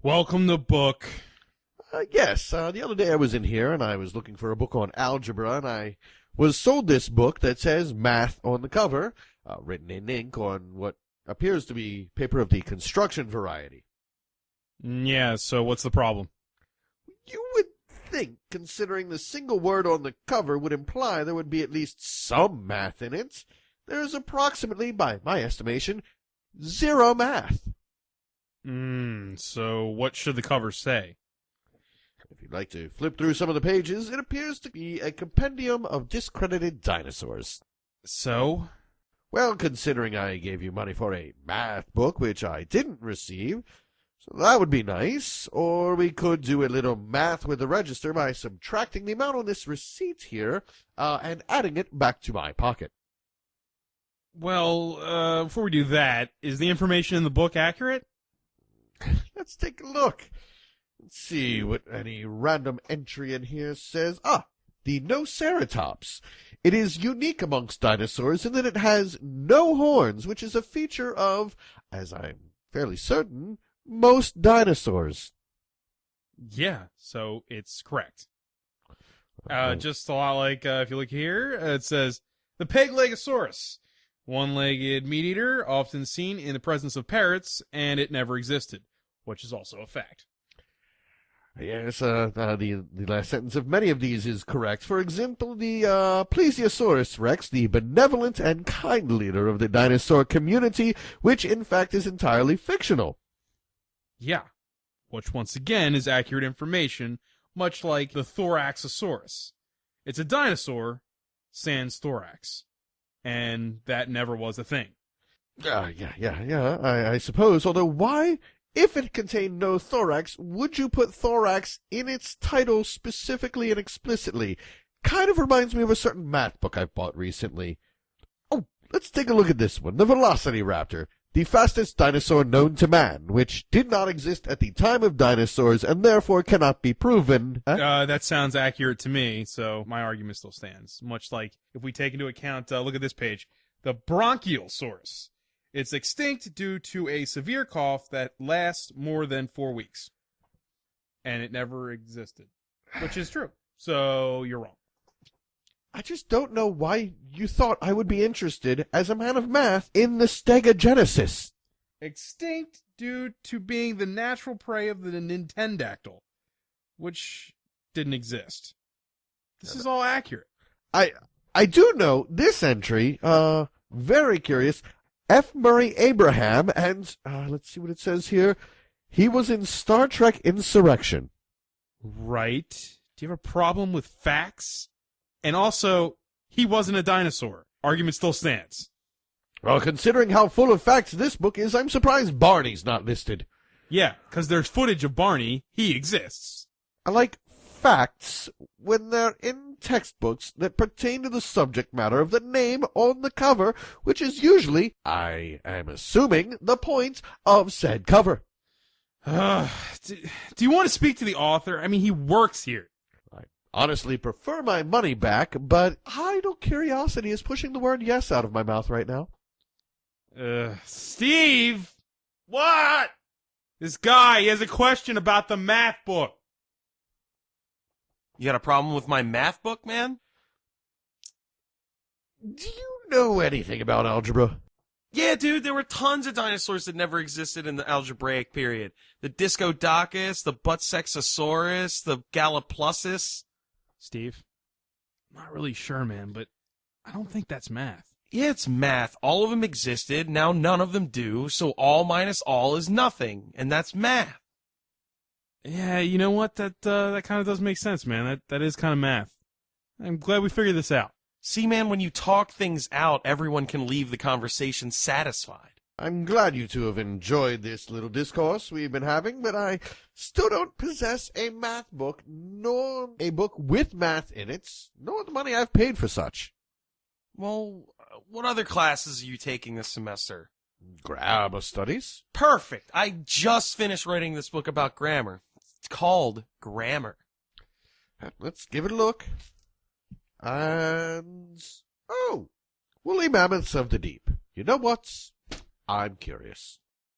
Welcome to book. Yes, the other day I was in here and I was looking for a book on algebra, and I was sold this book that says math on the cover, written in ink on what appears to be paper of the construction variety. Yeah, so what's the problem? You would think, considering the single word on the cover would imply there would be at least some math in it, there's approximately, by my estimation, zero math. So what should the cover say? If you'd like to flip through some of the pages, it appears to be a compendium of discredited dinosaurs. So? Well, considering I gave you money for a math book, which I didn't receive, so that would be nice. Or we could do a little math with the register by subtracting the amount on this receipt here, and adding it back to my pocket. Well, before we do that, is the information in the book accurate? Let's take a look. Let's see what any random entry in here says. The Noceratops. It is unique amongst dinosaurs in that it has no horns, which is a feature of, as I'm fairly certain, most dinosaurs. Yeah, so it's correct. Just a lot like, if you look here, it says, the Peglegosaurus. One-legged meat-eater, often seen in the presence of parrots, and it never existed, which is also a fact. Yes, the last sentence of many of these is correct. For example, the Plesiosaurus rex, the benevolent and kind leader of the dinosaur community, which in fact is entirely fictional. Yeah, which once again is accurate information, much like the Thoraxosaurus. It's a dinosaur, sans thorax. And that never was a thing. I suppose. Although, why, if it contained no thorax, would you put thorax in its title specifically and explicitly? Kind of reminds me of a certain math book I've bought recently. Oh, let's take a look at this one. The Velociraptor, the fastest dinosaur known to man, which did not exist at the time of dinosaurs and therefore cannot be proven. That sounds accurate to me, so my argument still stands. Much like, if we take into account, look at this page, the Bronchiosaurus. It's extinct due to a severe cough that lasts more than 4 weeks. And it never existed. Which is true. So, you're wrong. I just don't know why you thought I would be interested, as a man of math, in the Stegogenesis. Extinct due to being the natural prey of the Nintendactyl, which didn't exist. This is all accurate. I do know this entry, very curious. F. Murray Abraham, and, let's see what it says here. He was in Star Trek Insurrection. Right. Do you have a problem with facts? And also, he wasn't a dinosaur. Argument still stands. Well, considering how full of facts this book is, I'm surprised Barney's not listed. Yeah, because there's footage of Barney. He exists. I like facts when they're in textbooks that pertain to the subject matter of the name on the cover, which is usually, I am assuming, the point of said cover. Do you want to speak to the author? I mean, he works here. Honestly prefer my money back, but idle curiosity is pushing the word yes out of my mouth right now. Steve! What? This guy, he has a question about the math book. You got a problem with my math book, man? Do you know anything about algebra? Yeah, dude, there were tons of dinosaurs that never existed in the algebraic period. The Discodocus, the Butsexosaurus, the Galaplusis. Steve, I'm not really sure, man, but I don't think that's math. Yeah, it's math. All of them existed, now none of them do, so all minus all is nothing, and that's math. Yeah, you know what? That kind of does make sense, man. That is kind of math. I'm glad we figured this out. See, man, when you talk things out, everyone can leave the conversation satisfied. I'm glad you two have enjoyed this little discourse we've been having, but I still don't possess a math book, nor a book with math in it, nor the money I've paid for such. Well, what other classes are you taking this semester? Grammar studies. Perfect. I just finished writing this book about grammar. It's called Grammar. Let's give it a look. And, woolly mammoths of the deep. You know what? I'm curious.